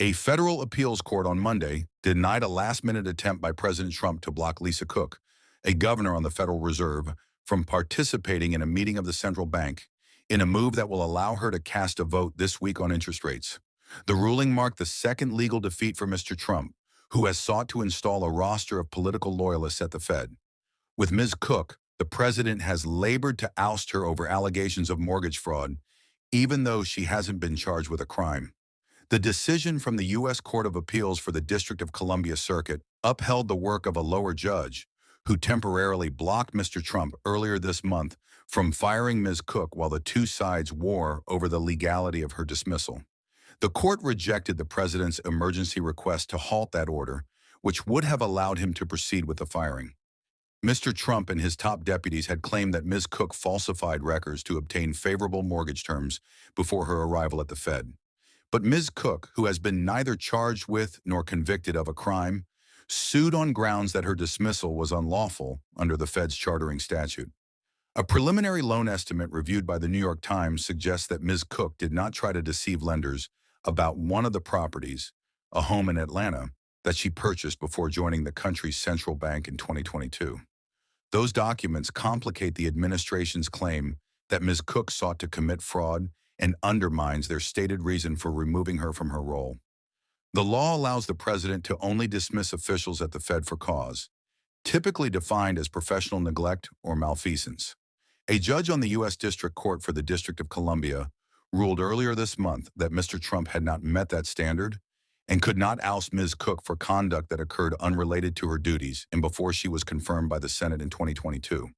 A federal appeals court on Monday denied a last-minute attempt by President Trump to block Lisa Cook, a governor on the Federal Reserve, from participating in a meeting of the central bank in a move that will allow her to cast a vote this week on interest rates. The ruling marked the second legal defeat for Mr. Trump, who has sought to install a roster of political loyalists at the Fed. With Ms. Cook, the president has labored to oust her over allegations of mortgage fraud, even though she hasn't been charged with a crime. The decision from the U.S. Court of Appeals for the District of Columbia Circuit upheld the work of a lower judge who temporarily blocked Mr. Trump earlier this month from firing Ms. Cook while the two sides war over the legality of her dismissal. The court rejected the president's emergency request to halt that order, which would have allowed him to proceed with the firing. Mr. Trump and his top deputies had claimed that Ms. Cook falsified records to obtain favorable mortgage terms before her arrival at the Fed. But Ms. Cook, who has been neither charged with nor convicted of a crime, sued on grounds that her dismissal was unlawful under the Fed's chartering statute. A preliminary loan estimate reviewed by the New York Times suggests that Ms. Cook did not try to deceive lenders about one of the properties, a home in Atlanta, that she purchased before joining the country's central bank in 2022. Those documents complicate the administration's claim that Ms. Cook sought to commit fraud and undermines their stated reason for removing her from her role. The law allows the president to only dismiss officials at the Fed for cause, typically defined as professional neglect or malfeasance. A judge on the U.S. District Court for the District of Columbia ruled earlier this month that Mr. Trump had not met that standard and could not oust Ms. Cook for conduct that occurred unrelated to her duties and before she was confirmed by the Senate in 2022.